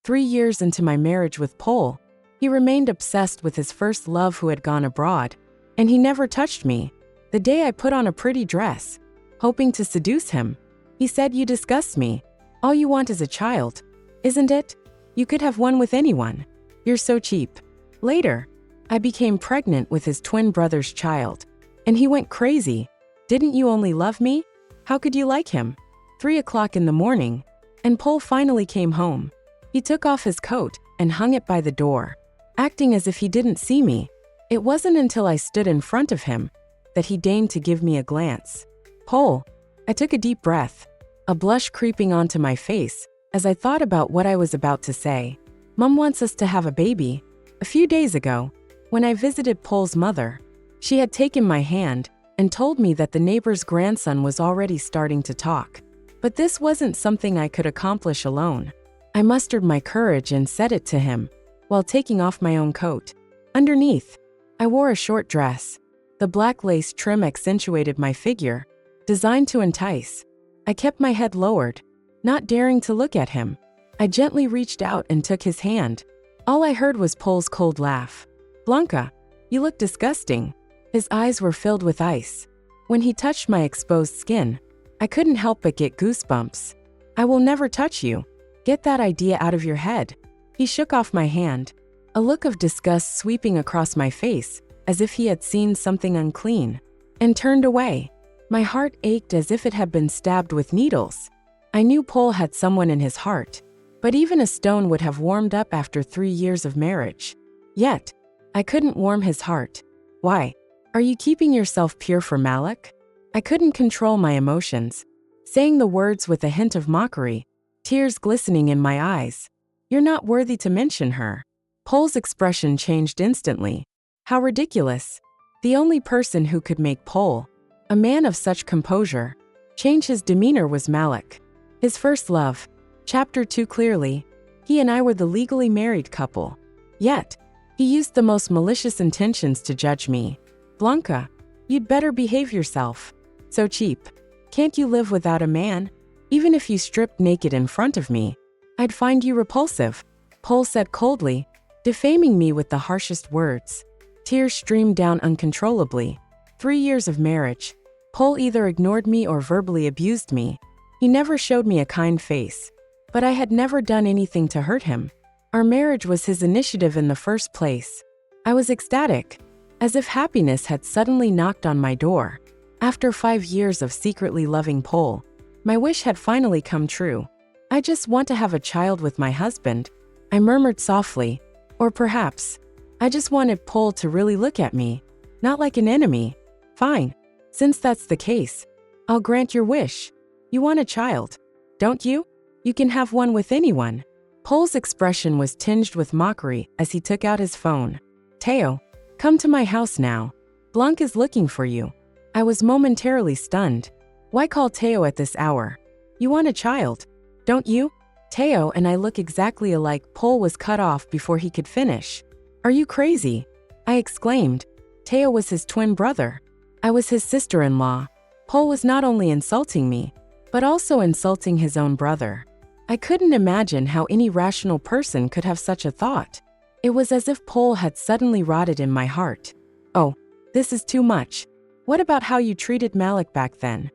3 years into my marriage with Pol, he remained obsessed with his first love who had gone abroad, and he never touched me. The day I put on a pretty dress, hoping to seduce him, he said, "You disgust me. All you want is a child, isn't it? You could have one with anyone. You're so cheap." Later, I became pregnant with his twin brother's child, and he went crazy. "Didn't you only love me? How could you like him?" 3 o'clock in the morning, and Pol finally came home. He took off his coat and hung it by the door, acting as if he didn't see me. It wasn't until I stood in front of him that he deigned to give me a glance. "Pol." I took a deep breath, a blush creeping onto my face as I thought about what I was about to say. "Mom wants us to have a baby." A few days ago, when I visited Pol's mother, she had taken my hand and told me that the neighbor's grandson was already starting to talk. But this wasn't something I could accomplish alone. I mustered my courage and said it to him, while taking off my own coat. Underneath, I wore a short dress. The black lace trim accentuated my figure, designed to entice. I kept my head lowered, not daring to look at him. I gently reached out and took his hand. All I heard was Pol's cold laugh. "Blanca, you look disgusting." His eyes were filled with ice. When he touched my exposed skin, I couldn't help but get goosebumps. "I will never touch you. Get that idea out of your head." He shook off my hand, a look of disgust sweeping across my face, as if he had seen something unclean, and turned away. My heart ached as if it had been stabbed with needles. I knew Pol had someone in his heart, but even a stone would have warmed up after 3 years of marriage. Yet, I couldn't warm his heart. "Why? Are you keeping yourself pure for Malik?" I couldn't control my emotions, saying the words with a hint of mockery, tears glistening in my eyes. "You're not worthy to mention her." Pol's expression changed instantly. How ridiculous. The only person who could make Pol, a man of such composure, change his demeanor was Malik. His first love. Chapter 2. Clearly, he and I were the legally married couple. Yet, he used the most malicious intentions to judge me. "Blanca, you'd better behave yourself. So cheap. Can't you live without a man? Even if you stripped naked in front of me, I'd find you repulsive," Pol said coldly, defaming me with the harshest words. Tears streamed down uncontrollably. 3 years of marriage. Pol either ignored me or verbally abused me. He never showed me a kind face, but I had never done anything to hurt him. Our marriage was his initiative in the first place. I was ecstatic, as if happiness had suddenly knocked on my door. After 5 years of secretly loving Pol, my wish had finally come true. "I just want to have a child with my husband," I murmured softly. Or perhaps, I just wanted Pol to really look at me, not like an enemy. "Fine. Since that's the case, I'll grant your wish. You want a child, don't you? You can have one with anyone." Pol's expression was tinged with mockery as he took out his phone. "Teo, come to my house now. Blanc is looking for you." I was momentarily stunned. Why call Teo at this hour? "You want a child, don't you?" Teo and I look exactly alike. Pol was cut off before he could finish. "Are you crazy?" I exclaimed. Teo was his twin brother. I was his sister-in-law. Pol was not only insulting me, but also insulting his own brother. I couldn't imagine how any rational person could have such a thought. It was as if Pol had suddenly rotted in my heart. "Oh, this is too much. What about how you treated Malik back then?"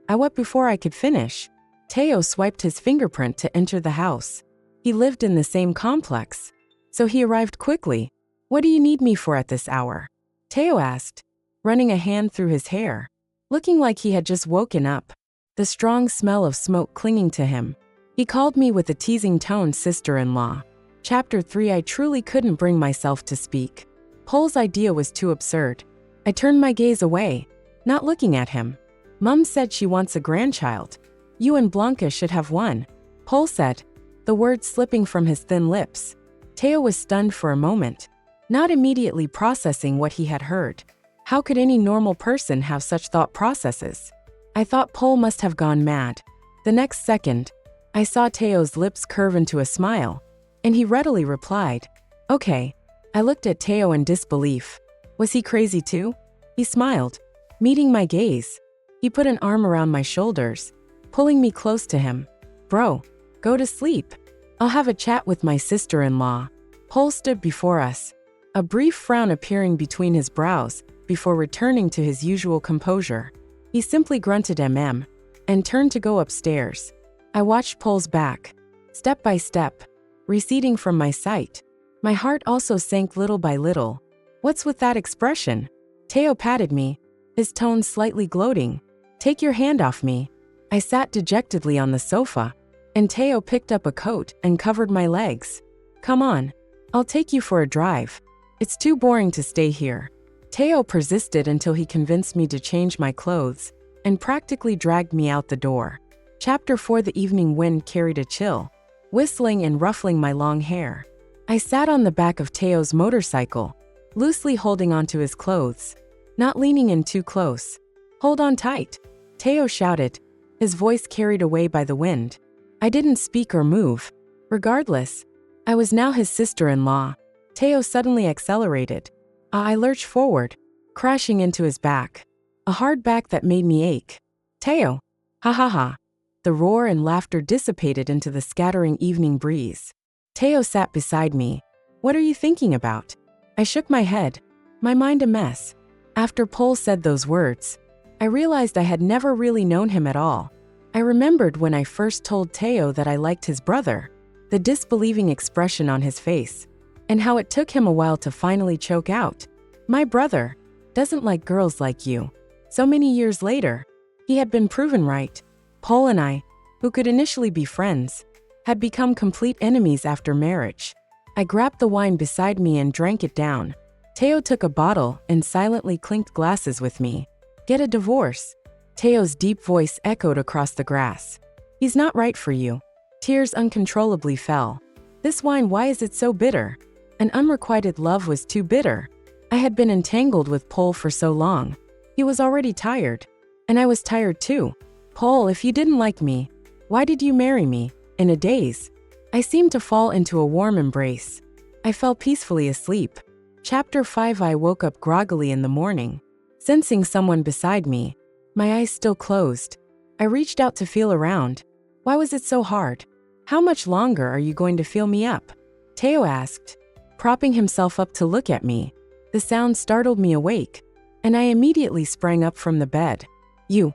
I wept before I could finish. Teo swiped his fingerprint to enter the house. He lived in the same complex, so he arrived quickly. "What do you need me for at this hour?" Teo asked, running a hand through his hair, looking like he had just woken up, the strong smell of smoke clinging to him. He called me with a teasing tone sister-in-law. Chapter 3. I truly couldn't bring myself to speak. Pol's idea was too absurd. I turned my gaze away, not looking at him. "Mum said she wants a grandchild. You and Blanca should have one," Pol said, the words slipping from his thin lips. Teo was stunned for a moment, not immediately processing what he had heard. How could any normal person have such thought processes? I thought Pol must have gone mad. The next second, I saw Teo's lips curve into a smile, and he readily replied, "Okay." I looked at Teo in disbelief. Was he crazy too? He smiled, meeting my gaze. He put an arm around my shoulders, pulling me close to him. "Bro, go to sleep. I'll have a chat with my sister-in-law. Pole stood before us, a brief frown appearing between his brows before returning to his usual composure. He simply grunted and turned to go upstairs. I watched Pole's back, step by step, receding from my sight. My heart also sank little by little. What's with that expression? Teo patted me, his tone slightly gloating. Take your hand off me. I sat dejectedly on the sofa, and Teo picked up a coat and covered my legs. Come on, I'll take you for a drive. It's too boring to stay here. Teo persisted until he convinced me to change my clothes and practically dragged me out the door. Chapter 4. The evening wind carried a chill, whistling and ruffling my long hair. I sat on the back of Teo's motorcycle, loosely holding onto his clothes, not leaning in too close. Hold on tight, Teo shouted, his voice carried away by the wind. I didn't speak or move. Regardless, I was now his sister-in-law. Teo suddenly accelerated. I lurched forward, crashing into his back. A hard back that made me ache. Teo! Ha ha ha. The roar and laughter dissipated into the scattering evening breeze. Teo sat beside me. What are you thinking about? I shook my head, my mind a mess. After Pole said those words, I realized I had never really known him at all. I remembered when I first told Teo that I liked his brother, the disbelieving expression on his face, and how it took him a while to finally choke out, "My brother doesn't like girls like you." So many years later, he had been proven right. Pole and I, who could initially be friends, had become complete enemies after marriage. I grabbed the wine beside me and drank it down. Teo took a bottle and silently clinked glasses with me. Get a divorce. Teo's deep voice echoed across the grass. He's not right for you. Tears uncontrollably fell. This wine, why is it so bitter? An unrequited love was too bitter. I had been entangled with Pole for so long. He was already tired. And I was tired too. Pole, if you didn't like me, why did you marry me? In a daze, I seemed to fall into a warm embrace. I fell peacefully asleep. Chapter 5. I woke up groggily in the morning, sensing someone beside me. My eyes still closed. I reached out to feel around. Why was it so hard? How much longer are you going to feel me up? Teo asked, propping himself up to look at me. The sound startled me awake, and I immediately sprang up from the bed. You,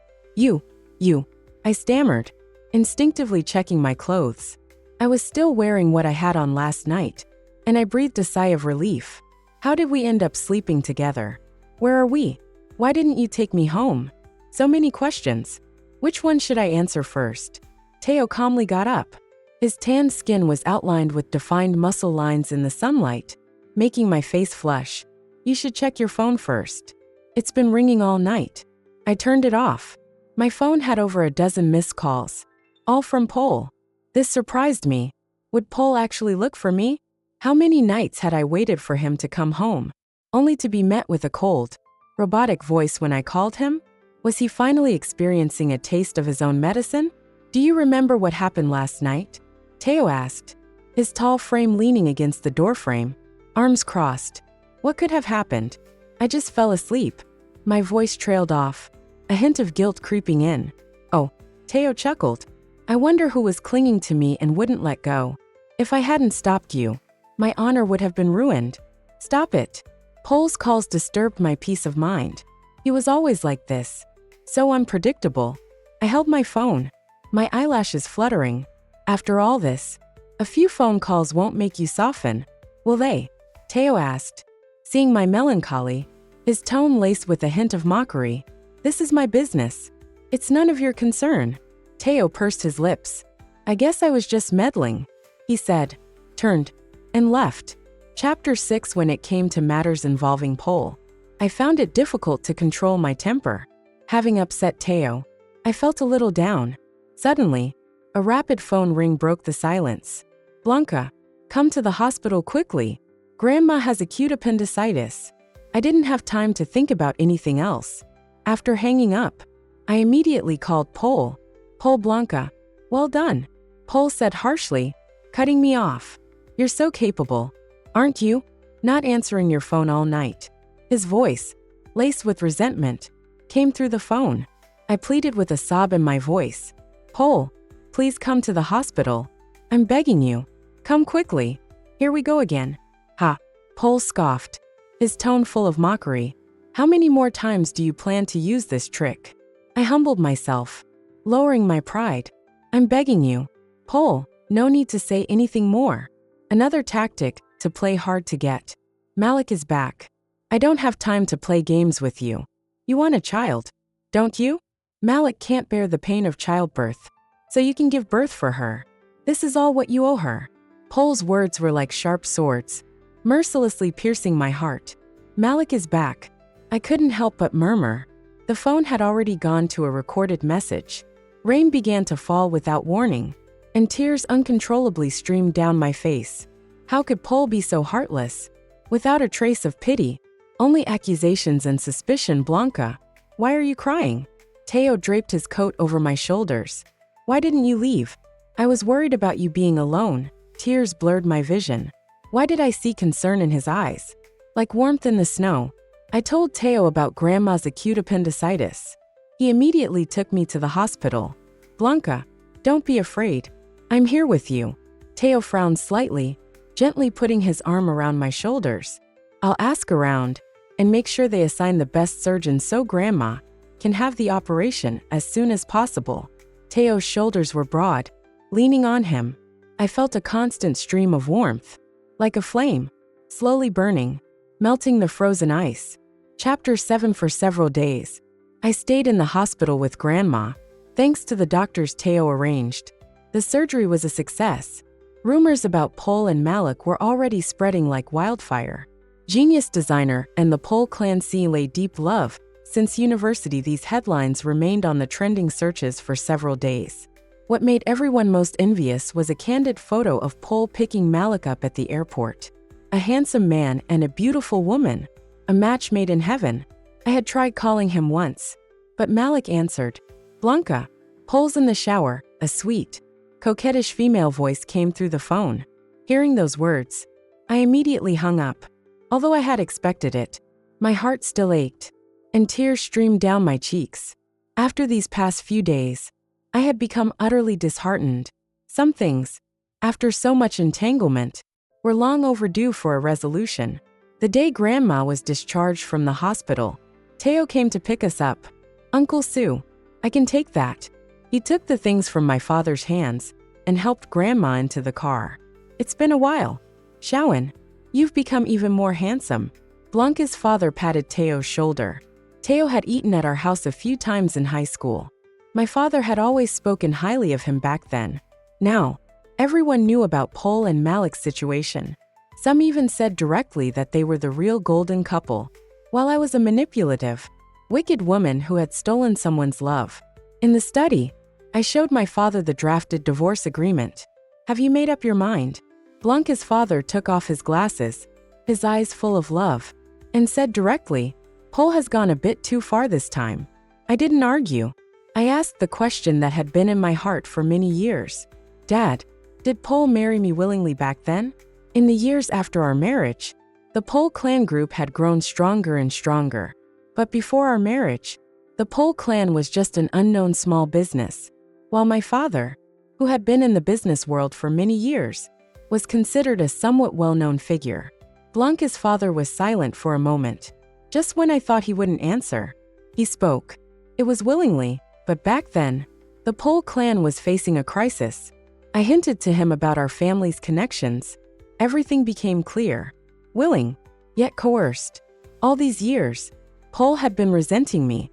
I stammered, instinctively checking my clothes. I was still wearing what I had on last night, and I breathed a sigh of relief. How did we end up sleeping together? Where are we? Why didn't you take me home? So many questions. Which one should I answer first? Teo calmly got up. His tanned skin was outlined with defined muscle lines in the sunlight, making my face flush. You should check your phone first. It's been ringing all night. I turned it off. My phone had over a dozen missed calls, all from Pole. This surprised me. Would Pole actually look for me? How many nights had I waited for him to come home, only to be met with a cold, robotic voice when I called him? Was he finally experiencing a taste of his own medicine? Do you remember what happened last night? Teo asked, his tall frame leaning against the doorframe, arms crossed. What could have happened? I just fell asleep. My voice trailed off, a hint of guilt creeping in. Oh, Teo chuckled. I wonder who was clinging to me and wouldn't let go. If I hadn't stopped you, my honor would have been ruined. Stop it. Pole's calls disturbed my peace of mind. He was always like this, so unpredictable. I held my phone, my eyelashes fluttering. After all this, a few phone calls won't make you soften, will they? Teo asked, seeing my melancholy, his tone laced with a hint of mockery. This is my business. It's none of your concern. Teo pursed his lips. I guess I was just meddling, he said, turned, and left. Chapter 6. When it came to matters involving Pole, I found it difficult to control my temper. Having upset Teo, I felt a little down. Suddenly, a rapid phone ring broke the silence. Blanca, come to the hospital quickly. Grandma has acute appendicitis. I didn't have time to think about anything else. After hanging up, I immediately called Pole. Pole, Blanca. Well done, Pole said harshly, cutting me off. You're so capable, aren't you? Not answering your phone all night. His voice, laced with resentment, came through the phone. I pleaded with a sob in my voice. Pole, please come to the hospital. I'm begging you. Come quickly. Here we go again. Ha. Pole scoffed, his tone full of mockery. How many more times do you plan to use this trick? I humbled myself, lowering my pride. I'm begging you. Pole, no need to say anything more. Another tactic, to play hard to get. Malik is back. I don't have time to play games with you. You want a child, don't you? Malik can't bear the pain of childbirth, so you can give birth for her. This is all what you owe her. Pole's words were like sharp swords, mercilessly piercing my heart. Malik is back. I couldn't help but murmur. The phone had already gone to a recorded message. Rain began to fall without warning, and tears uncontrollably streamed down my face. How could Pole be so heartless? Without a trace of pity, only accusations and suspicion. Blanca, why are you crying? Teo draped his coat over my shoulders. Why didn't you leave? I was worried about you being alone. Tears blurred my vision. Why did I see concern in his eyes? Like warmth in the snow. I told Teo about Grandma's acute appendicitis. He immediately took me to the hospital. Blanca, don't be afraid. I'm here with you. Teo frowned slightly, gently putting his arm around my shoulders. I'll ask around and make sure they assign the best surgeon so Grandma can have the operation as soon as possible. Teo's shoulders were broad. Leaning on him, I felt a constant stream of warmth, like a flame, slowly burning, melting the frozen ice. Chapter 7. For several days, I stayed in the hospital with Grandma, thanks to the doctors Teo arranged. The surgery was a success. Rumors about Pole and Malik were already spreading like wildfire. Genius designer and the Pole clan lay deep love. Since university, these headlines remained on the trending searches for several days. What made everyone most envious was a candid photo of Pole picking Malik up at the airport. A handsome man and a beautiful woman. A match made in heaven. I had tried calling him once, but Malik answered. Blanca, Pole's in the shower. A sweet, coquettish female voice came through the phone. Hearing those words, I immediately hung up. Although I had expected it, my heart still ached, and tears streamed down my cheeks. After these past few days, I had become utterly disheartened. Some things, after so much entanglement, were long overdue for a resolution. The day Grandma was discharged from the hospital, Teo came to pick us up. Uncle Sue, I can take that. He took the things from my father's hands and helped Grandma into the car. It's been a while. Shawan, you've become even more handsome. Blanca's father patted Teo's shoulder. Teo had eaten at our house a few times in high school. My father had always spoken highly of him back then. Now, everyone knew about Pole and Malik's situation. Some even said directly that they were the real golden couple, while I was a manipulative, wicked woman who had stolen someone's love. In the study, I showed my father the drafted divorce agreement. Have you made up your mind? Blanca's father took off his glasses, his eyes full of love, and said directly, Pole has gone a bit too far this time. I didn't argue. I asked the question that had been in my heart for many years. Dad, did Pole marry me willingly back then? In the years after our marriage, the Pole clan group had grown stronger and stronger. But before our marriage, the Pole clan was just an unknown small business, while my father, who had been in the business world for many years, was considered a somewhat well-known figure. Blanca's father was silent for a moment. Just when I thought he wouldn't answer, he spoke. It was willingly, but back then, the Pole clan was facing a crisis. I hinted to him about our family's connections. Everything became clear. Willing, yet coerced. All these years, Pole had been resenting me.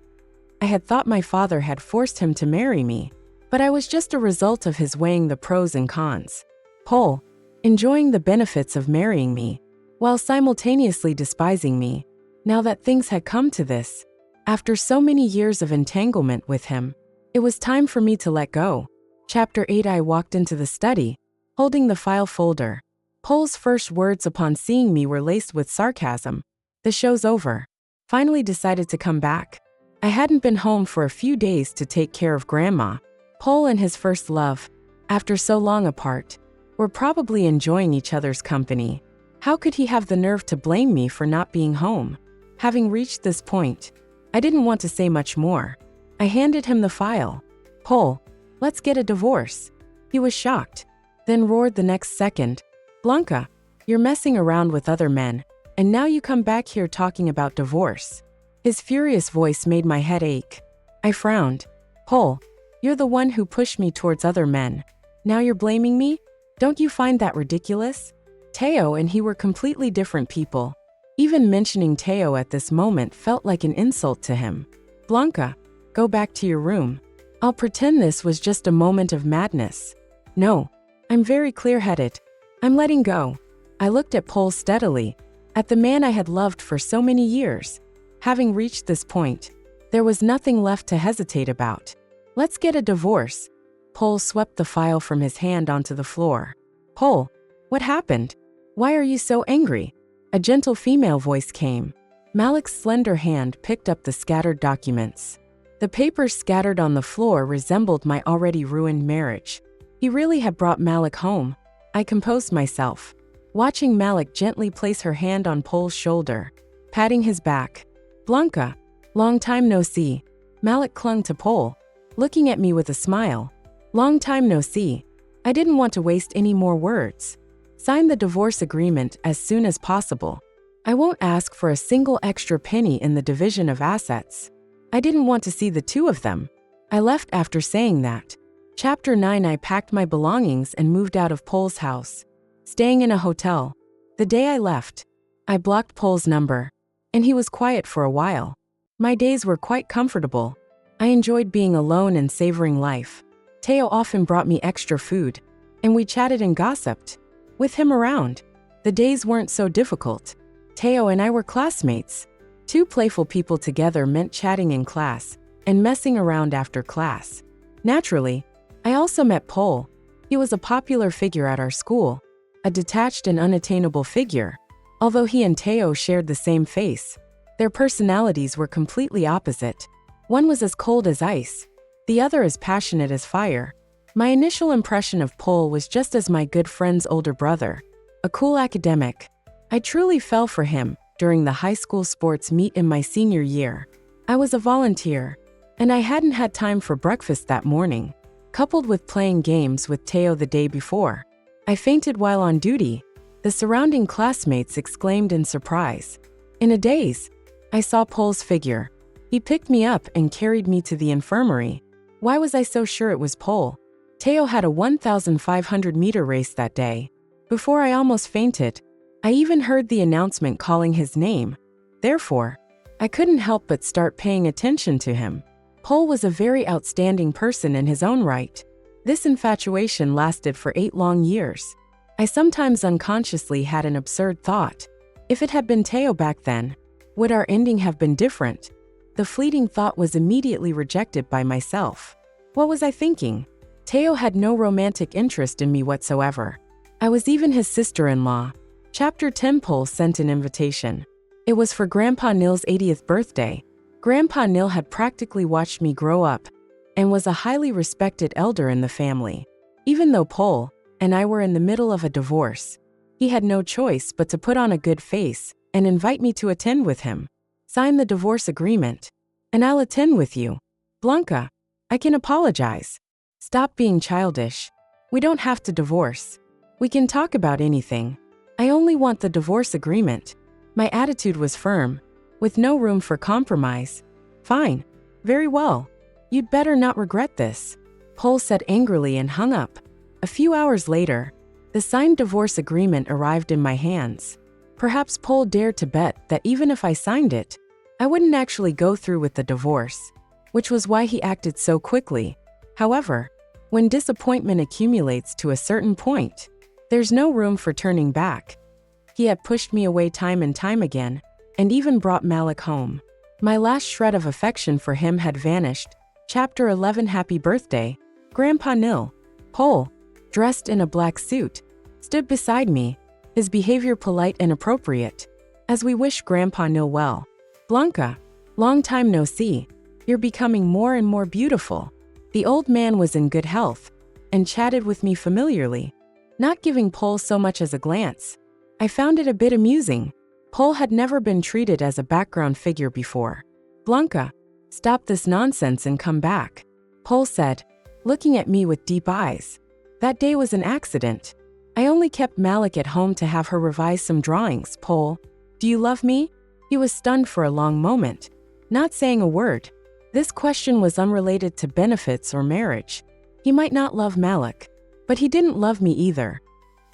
I had thought my father had forced him to marry me, but I was just a result of his weighing the pros and cons. Pole, enjoying the benefits of marrying me, while simultaneously despising me. Now that things had come to this, after so many years of entanglement with him, it was time for me to let go. Chapter 8. I walked into the study, holding the file folder. Pole's first words upon seeing me were laced with sarcasm. The show's over. Finally decided to come back. I hadn't been home for a few days to take care of Grandma. Pole and his first love, after so long apart, were probably enjoying each other's company. How could he have the nerve to blame me for not being home? Having reached this point, I didn't want to say much more. I handed him the file. Pole, let's get a divorce. He was shocked. then roared the next second, "Blanca, you're messing around with other men, and now you come back here talking about divorce." His furious voice made my head ache. I frowned. "Pol, you're the one who pushed me towards other men. Now you're blaming me? Don't you find that ridiculous?" Teo and he were completely different people. Even mentioning Teo at this moment felt like an insult to him. "Blanca, go back to your room. I'll pretend this was just a moment of madness." "No, I'm very clear-headed. I'm letting go." I looked at Pol steadily, at the man I had loved for so many years. Having reached this point, there was nothing left to hesitate about. "Let's get a divorce." Pol swept the file from his hand onto the floor. "Pol, what happened? Why are you so angry?" A gentle female voice came. Malik's slender hand picked up the scattered documents. The papers scattered on the floor resembled my already ruined marriage. He really had brought Malik home. I composed myself, watching Malik gently place her hand on Pol's shoulder, patting his back. "Blanca, long time no see." Malik clung to Pol, looking at me with a smile. "Long time no see. I didn't want to waste any more words. Sign the divorce agreement as soon as possible. I won't ask for a single extra penny in the division of assets." I didn't want to see the two of them. I left after saying that. Chapter 9. I packed my belongings and moved out of Pol's house, staying in a hotel. The day I left, I blocked Pol's number, and he was quiet for a while. My days were quite comfortable. I enjoyed being alone and savoring life. Teo often brought me extra food, and we chatted and gossiped. With him around, the days weren't so difficult. Teo and I were classmates. Two playful people together meant chatting in class and messing around after class. Naturally, I also met Pol. He was a popular figure at our school, a detached and unattainable figure. Although he and Teo shared the same face, their personalities were completely opposite. One was as cold as ice, the other as passionate as fire. My initial impression of Pol was just as my good friend's older brother, a cool academic. I truly fell for him during the high school sports meet in my senior year. I was a volunteer, and I hadn't had time for breakfast that morning, coupled with playing games with Teo the day before. I fainted while on duty. The surrounding classmates exclaimed in surprise. In a daze, I saw Pol's figure. He picked me up and carried me to the infirmary. Why was I so sure it was Pol? Teo had a 1,500-meter race that day. Before I almost fainted, I even heard the announcement calling his name. Therefore, I couldn't help but start paying attention to him. Pol was a very outstanding person in his own right. This infatuation lasted for 8 long years. I sometimes unconsciously had an absurd thought. If it had been Teo back then, would our ending have been different? The fleeting thought was immediately rejected by myself. What was I thinking? Teo had no romantic interest in me whatsoever. I was even his sister-in-law. Chapter 10. Pol sent an invitation. It was for Grandpa Nil's 80th birthday. Grandpa Nil had practically watched me grow up and was a highly respected elder in the family. Even though Pol and I were in the middle of a divorce, he had no choice but to put on a good face and invite me to attend with him. Sign the divorce agreement, and I'll attend with you. Blanca, I can apologize. Stop being childish. We don't have to divorce. We can talk about anything. I only want the divorce agreement. My attitude was firm, with no room for compromise. Fine. Very well. You'd better not regret this, Pol said angrily and hung up. A few hours later, the signed divorce agreement arrived in my hands. Perhaps Pol dared to bet that even if I signed it, I wouldn't actually go through with the divorce, which was why he acted so quickly. However, when disappointment accumulates to a certain point, there's no room for turning back. He had pushed me away time and time again, and even brought Malik home. My last shred of affection for him had vanished. Chapter 11. Happy birthday, Grandpa Nil. Pol, dressed in a black suit, stood beside me, his behavior polite and appropriate, as we wished Grandpa Nil well. Blanca, long time no see. You're becoming more and more beautiful. The old man was in good health and chatted with me familiarly, not giving Pol so much as a glance. I found it a bit amusing. Pol had never been treated as a background figure before. Blanca, stop this nonsense and come back, Pol said, looking at me with deep eyes. That day was an accident. I only kept Malik at home to have her revise some drawings. Pol, do you love me? He was stunned for a long moment, not saying a word. This question was unrelated to benefits or marriage. He might not love Malik, but he didn't love me either.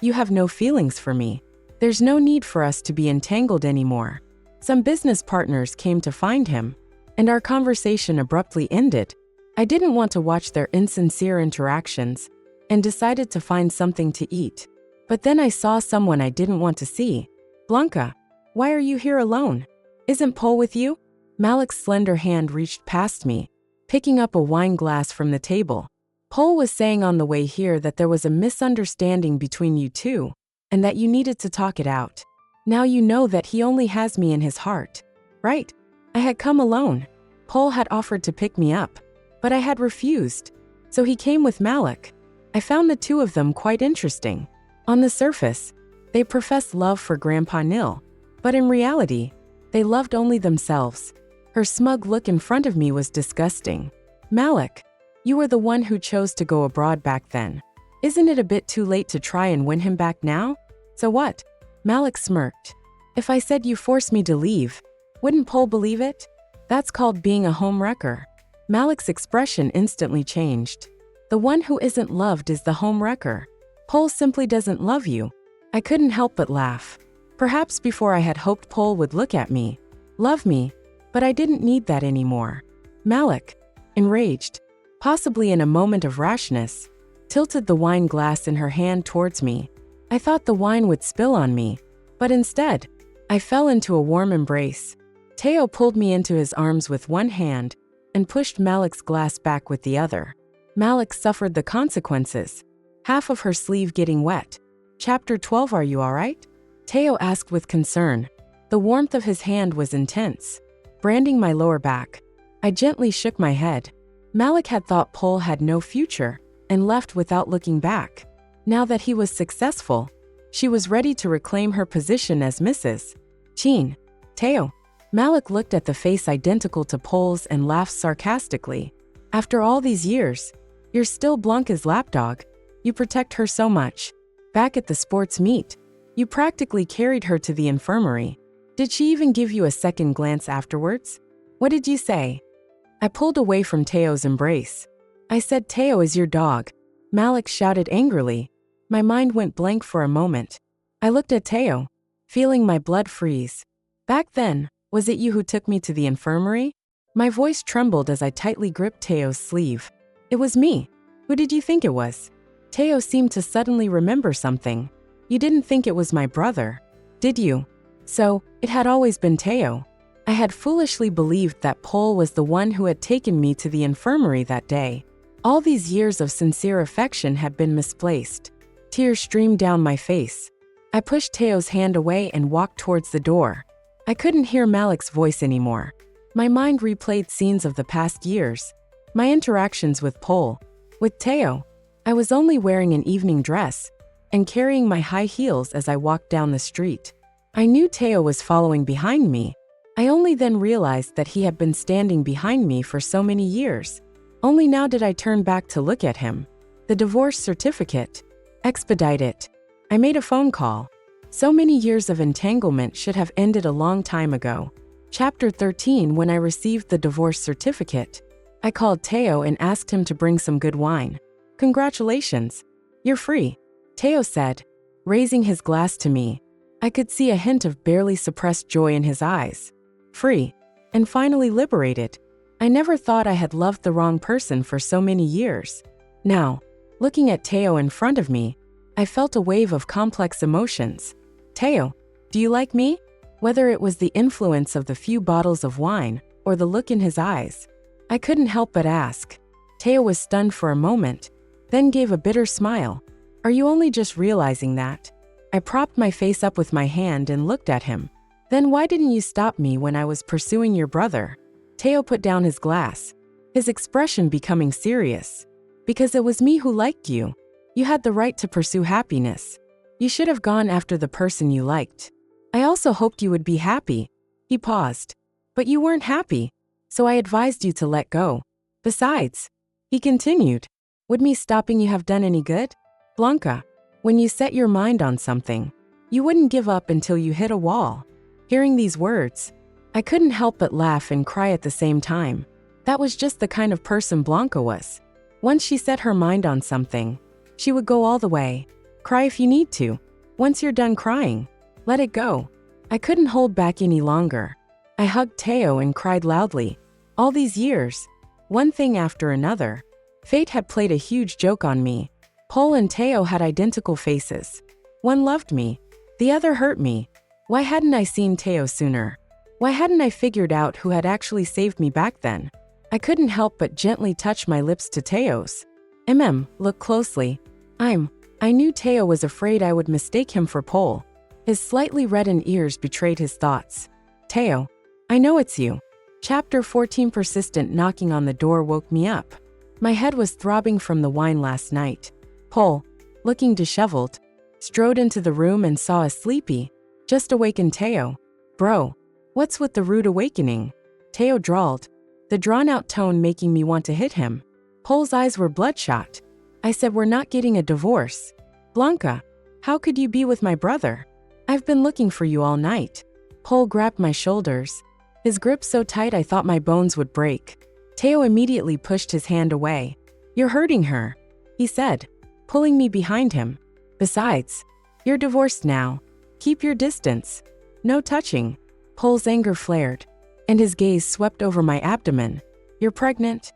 You have no feelings for me. There's no need for us to be entangled anymore. Some business partners came to find him, and our conversation abruptly ended. I didn't want to watch their insincere interactions and decided to find something to eat. But then I saw someone I didn't want to see. Blanca, why are you here alone? Isn't Pol with you? Malik's slender hand reached past me, picking up a wine glass from the table. Pol was saying on the way here that there was a misunderstanding between you two, and that you needed to talk it out. Now you know that he only has me in his heart, right? I had come alone. Pol had offered to pick me up, but I had refused. So he came with Malik. I found the two of them quite interesting. On the surface, they professed love for Grandpa Nil, but in reality, they loved only themselves. Her smug look in front of me was disgusting. Malik, you were the one who chose to go abroad back then. Isn't it a bit too late to try and win him back now? So what? Malik smirked. If I said you forced me to leave, wouldn't Pol believe it? That's called being a homewrecker. Malik's expression instantly changed. The one who isn't loved is the homewrecker. Pol simply doesn't love you. I couldn't help but laugh. Perhaps before I had hoped Pol would look at me, love me, but I didn't need that anymore. Malik, enraged, possibly in a moment of rashness, tilted the wine glass in her hand towards me. I thought the wine would spill on me, but instead, I fell into a warm embrace. Teo pulled me into his arms with one hand and pushed Malik's glass back with the other. Malik suffered the consequences, half of her sleeve getting wet. Chapter 12. Are you all right? Teo asked with concern. The warmth of his hand was intense, branding my lower back. I gently shook my head. Malik had thought Pol had no future and left without looking back. Now that he was successful, she was ready to reclaim her position as Mrs. Chin. Teo. Malik looked at the face identical to Pol's and laughed sarcastically. After all these years, you're still Blanca's lapdog. You protect her so much. Back at the sports meet, you practically carried her to the infirmary. Did she even give you a second glance afterwards? What did you say? I pulled away from Teo's embrace. I said Teo is your dog. Malik shouted angrily. My mind went blank for a moment. I looked at Teo, feeling my blood freeze. Back then, was it you who took me to the infirmary? My voice trembled as I tightly gripped Teo's sleeve. It was me. Who did you think it was? Teo seemed to suddenly remember something. You didn't think it was my brother, did you? So, it had always been Teo. I had foolishly believed that Pol was the one who had taken me to the infirmary that day. All these years of sincere affection had been misplaced. Tears streamed down my face. I pushed Teo's hand away and walked towards the door. I couldn't hear Malik's voice anymore. My mind replayed scenes of the past years. My interactions with Pol. With Teo, I was only wearing an evening dress and carrying my high heels as I walked down the street. I knew Teo was following behind me. I only then realized that he had been standing behind me for so many years. Only now did I turn back to look at him. The divorce certificate. Expedite it. I made a phone call. So many years of entanglement should have ended a long time ago. Chapter 13. When I received the divorce certificate, I called Teo and asked him to bring some good wine. Congratulations. You're free, Teo said, raising his glass to me. I could see a hint of barely suppressed joy in his eyes. Free, and finally liberated. I never thought I had loved the wrong person for so many years. Now, looking at Teo in front of me, I felt a wave of complex emotions. Teo, do you like me? Whether it was the influence of the few bottles of wine or the look in his eyes, I couldn't help but ask. Teo was stunned for a moment, then gave a bitter smile. Are you only just realizing that? I propped my face up with my hand and looked at him. Then why didn't you stop me when I was pursuing your brother? Teo put down his glass, his expression becoming serious. Because it was me who liked you. You had the right to pursue happiness. You should have gone after the person you liked. I also hoped you would be happy. He paused. But you weren't happy, so I advised you to let go. Besides, he continued, would me stopping you have done any good? Blanca, when you set your mind on something, you wouldn't give up until you hit a wall. Hearing these words, I couldn't help but laugh and cry at the same time. That was just the kind of person Blanca was. Once she set her mind on something, she would go all the way. Cry if you need to. Once you're done crying, let it go. I couldn't hold back any longer. I hugged Teo and cried loudly. All these years, one thing after another, fate had played a huge joke on me. Paul and Teo had identical faces. One loved me, the other hurt me. Why hadn't I seen Teo sooner? Why hadn't I figured out who had actually saved me back then? I couldn't help but gently touch my lips to Teo's. Look closely. I knew Teo was afraid I would mistake him for Paul. His slightly reddened ears betrayed his thoughts. Teo, I know it's you. Chapter 14. Persistent knocking on the door woke me up. My head was throbbing from the wine last night. Paul, looking disheveled, strode into the room and saw a sleepy, just awakened Teo. Bro, what's with the rude awakening? Teo drawled, the drawn-out tone making me want to hit him. Paul's eyes were bloodshot. I said, we're not getting a divorce. Blanca, how could you be with my brother? I've been looking for you all night. Paul grabbed my shoulders, his grip so tight I thought my bones would break. Teo immediately pushed his hand away. You're hurting her, he said, pulling me behind him. Besides, you're divorced now. Keep your distance. No touching. Paul's anger flared, and his gaze swept over my abdomen. You're pregnant?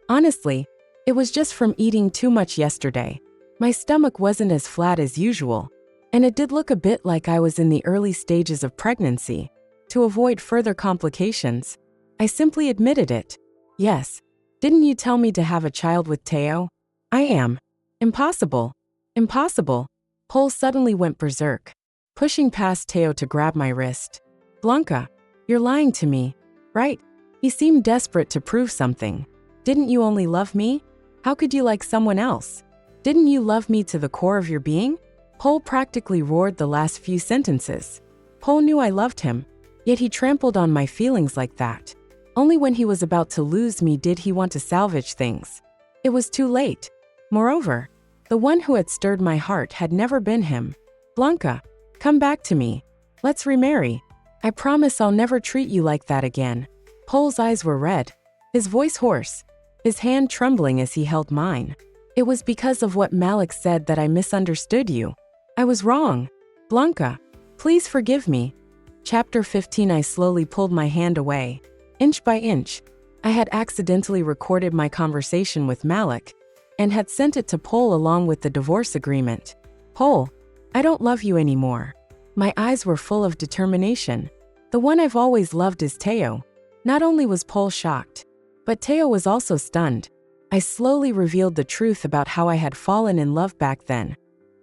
Honestly, it was just from eating too much yesterday. My stomach wasn't as flat as usual, and it did look a bit like I was in the early stages of pregnancy. To avoid further complications, I simply admitted it. Yes. Didn't you tell me to have a child with Teo? I am. Impossible. Impossible. Paul suddenly went berserk, pushing past Teo to grab my wrist. Blanca, you're lying to me, right? He seemed desperate to prove something. Didn't you only love me? How could you like someone else? Didn't you love me to the core of your being? Paul practically roared the last few sentences. Paul knew I loved him, yet he trampled on my feelings like that. Only when he was about to lose me did he want to salvage things. It was too late. Moreover, the one who had stirred my heart had never been him. Blanca, come back to me. Let's remarry. I promise I'll never treat you like that again. Paul's eyes were red, his voice hoarse, his hand trembling as he held mine. It was because of what Malik said that I misunderstood you. I was wrong. Blanca, please forgive me. Chapter 15. I slowly pulled my hand away. Inch by inch, I had accidentally recorded my conversation with Malik and had sent it to Paul along with the divorce agreement. Paul, I don't love you anymore. My eyes were full of determination. The one I've always loved is Teo. Not only was Paul shocked, but Teo was also stunned. I slowly revealed the truth about how I had fallen in love back then.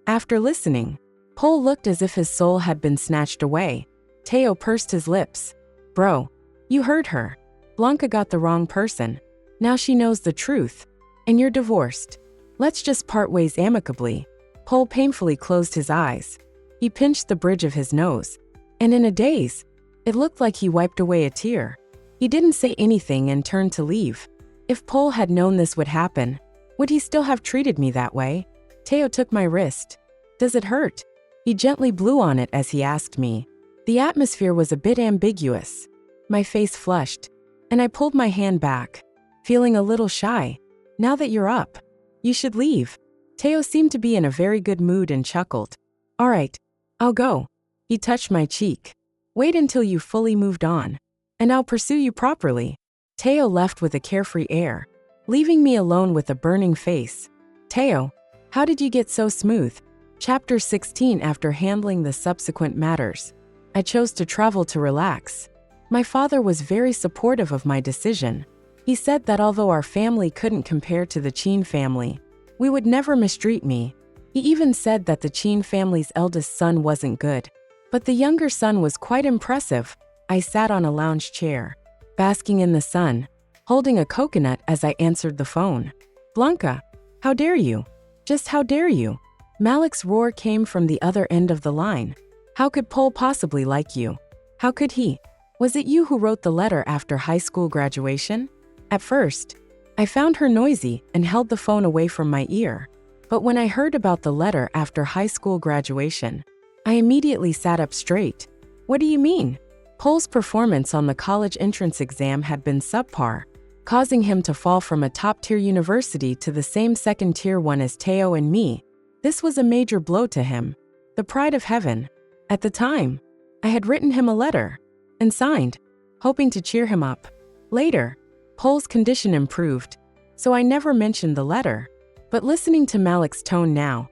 After listening, Paul looked as if his soul had been snatched away. Teo pursed his lips. Bro, you heard her. Blanca got the wrong person. Now she knows the truth. And you're divorced. Let's just part ways amicably. Paul painfully closed his eyes. He pinched the bridge of his nose. And in a daze, it looked like he wiped away a tear. He didn't say anything and turned to leave. If Paul had known this would happen, would he still have treated me that way? Teo took my wrist. Does it hurt? He gently blew on it as he asked me. The atmosphere was a bit ambiguous. My face flushed, and I pulled my hand back, feeling a little shy. Now that you're up, you should leave. Teo seemed to be in a very good mood and chuckled. All right, I'll go. He touched my cheek. Wait until you've fully moved on, and I'll pursue you properly. Teo left with a carefree air, leaving me alone with a burning face. Teo, how did you get so smooth? Chapter 16. After handling the subsequent matters, I chose to travel to relax. My father was very supportive of my decision. He said that although our family couldn't compare to the Chin family, we would never mistreat me. He even said that the Chin family's eldest son wasn't good, but the younger son was quite impressive. I sat on a lounge chair, basking in the sun, holding a coconut as I answered the phone. Blanca, how dare you? Just how dare you? Malik's roar came from the other end of the line. How could Paul possibly like you? How could he? Was it you who wrote the letter after high school graduation? At first, I found her noisy and held the phone away from my ear. But when I heard about the letter after high school graduation, I immediately sat up straight. What do you mean? Pole's performance on the college entrance exam had been subpar, causing him to fall from a top-tier university to the same second-tier one as Teo and me. This was a major blow to him. The pride of heaven. At the time, I had written him a letter and signed, hoping to cheer him up. Later, Pole's condition improved, so I never mentioned the letter. But listening to Malik's tone now,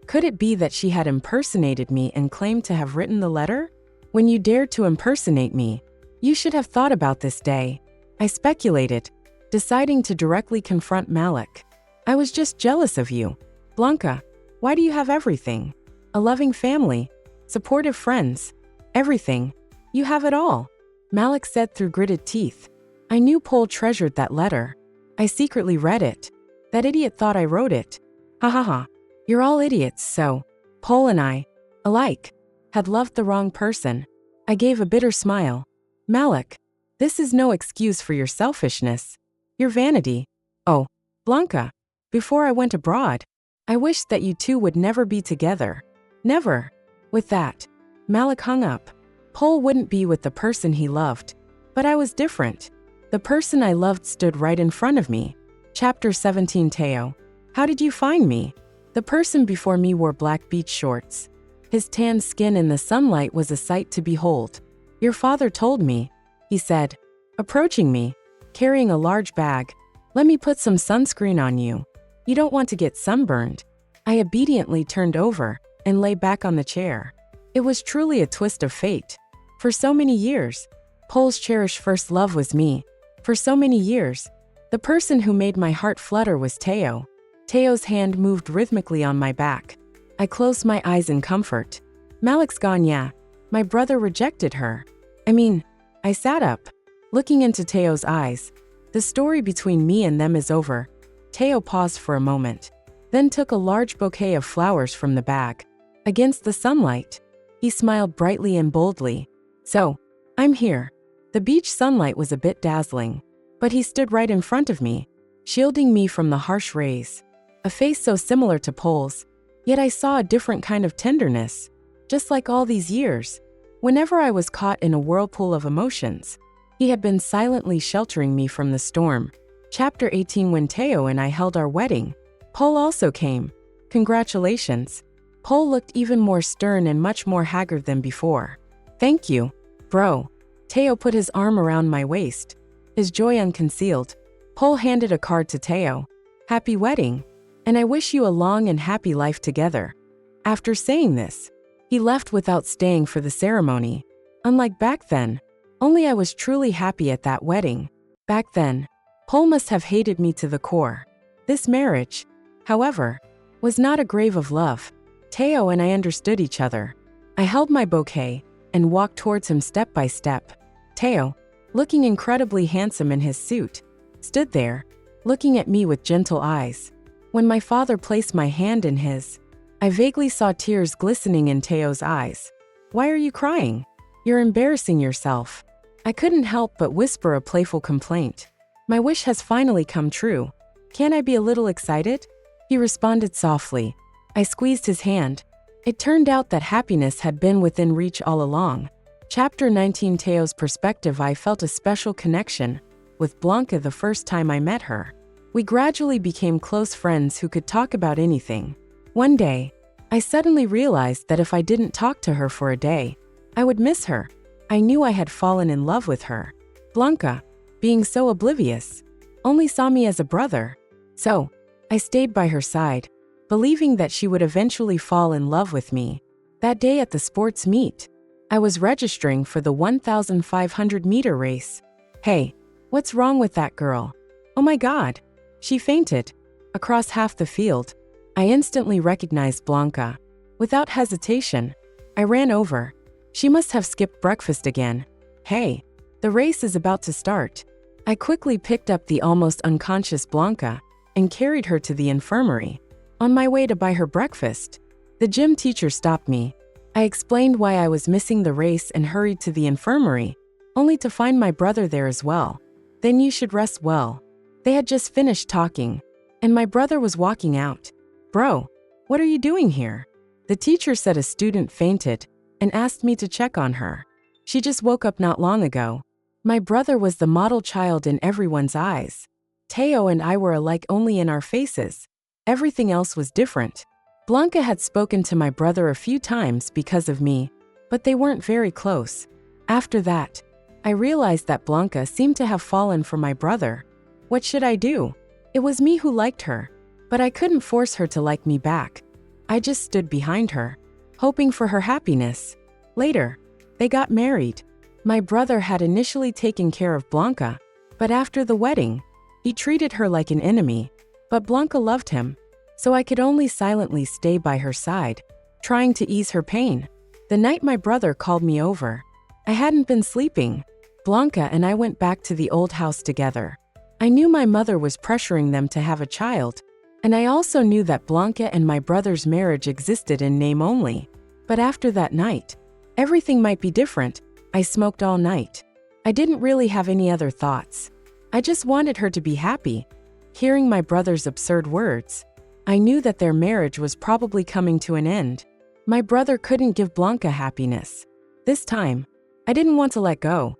could it be that she had impersonated me and claimed to have written the letter? When you dared to impersonate me, you should have thought about this day, I speculated, deciding to directly confront Malik. I was just jealous of you. Blanca, why do you have everything? A loving family, supportive friends, everything. You have it all, Malik said through gritted teeth. I knew Pole treasured that letter. I secretly read it. That idiot thought I wrote it. Ha ha ha. You're all idiots, so. Pole and I, alike, had loved the wrong person. I gave a bitter smile. Malik, this is no excuse for your selfishness, your vanity. Oh, Blanca, before I went abroad, I wished that you two would never be together. Never. With that, Malik hung up. Pole wouldn't be with the person he loved. But I was different. The person I loved stood right in front of me. Chapter 17. Teo. How did you find me? The person before me wore black beach shorts. His tan skin in the sunlight was a sight to behold. Your father told me, he said, approaching me, carrying a large bag. Let me put some sunscreen on you. You don't want to get sunburned. I obediently turned over and lay back on the chair. It was truly a twist of fate. For so many years, Pole's cherished first love was me. For so many years, the person who made my heart flutter was Teo. Teo's hand moved rhythmically on my back. I closed my eyes in comfort. Malik's gone, yeah. My brother rejected her. I sat up, looking into Teo's eyes. The story between me and them is over. Teo paused for a moment, then took a large bouquet of flowers from the bag. Against the sunlight, he smiled brightly and boldly. So, I'm here. The beach sunlight was a bit dazzling, but he stood right in front of me, shielding me from the harsh rays. A face so similar to Pole's, yet I saw a different kind of tenderness. Just like all these years, whenever I was caught in a whirlpool of emotions, he had been silently sheltering me from the storm. Chapter 18. When Teo and I held our wedding, Pole also came. Congratulations. Pole looked even more stern and much more haggard than before. Thank you, bro. Teo put his arm around my waist, his joy unconcealed. Pole handed a card to Teo. Happy wedding, and I wish you a long and happy life together. After saying this, he left without staying for the ceremony. Unlike back then, only I was truly happy at that wedding. Back then, Pole must have hated me to the core. This marriage, however, was not a grave of love. Teo and I understood each other. I held my bouquet and walked towards him step by step. Teo, looking incredibly handsome in his suit, stood there, looking at me with gentle eyes. When my father placed my hand in his, I vaguely saw tears glistening in Teo's eyes. Why are you crying? You're embarrassing yourself. I couldn't help but whisper a playful complaint. My wish has finally come true. Can't I be a little excited? He responded softly. I squeezed his hand. It turned out that happiness had been within reach all along. Chapter 19. Teo's perspective. I felt a special connection with Blanca the first time I met her. We gradually became close friends who could talk about anything. One day, I suddenly realized that if I didn't talk to her for a day, I would miss her. I knew I had fallen in love with her. Blanca, being so oblivious, only saw me as a brother. So, I stayed by her side, believing that she would eventually fall in love with me. That day at the sports meet, I was registering for the 1,500-meter race. Hey, what's wrong with that girl? Oh my God, she fainted. Across half the field, I instantly recognized Blanca. Without hesitation, I ran over. She must have skipped breakfast again. Hey, the race is about to start. I quickly picked up the almost unconscious Blanca and carried her to the infirmary. On my way to buy her breakfast, the gym teacher stopped me. I explained why I was missing the race and hurried to the infirmary, only to find my brother there as well. Then you should rest well. They had just finished talking, and my brother was walking out. Bro, what are you doing here? The teacher said a student fainted and asked me to check on her. She just woke up not long ago. My brother was the model child in everyone's eyes. Teo and I were alike only in our faces. Everything else was different. Blanca had spoken to my brother a few times because of me, but they weren't very close. After that, I realized that Blanca seemed to have fallen for my brother. What should I do? It was me who liked her, but I couldn't force her to like me back. I just stood behind her, hoping for her happiness. Later, they got married. My brother had initially taken care of Blanca, but after the wedding, he treated her like an enemy. But Blanca loved him, so I could only silently stay by her side, trying to ease her pain. The night my brother called me over, I hadn't been sleeping. Blanca and I went back to the old house together. I knew my mother was pressuring them to have a child, and I also knew that Blanca and my brother's marriage existed in name only. But after that night, everything might be different. I smoked all night. I didn't really have any other thoughts. I just wanted her to be happy. Hearing my brother's absurd words, I knew that their marriage was probably coming to an end. My brother couldn't give Blanca happiness. This time, I didn't want to let go.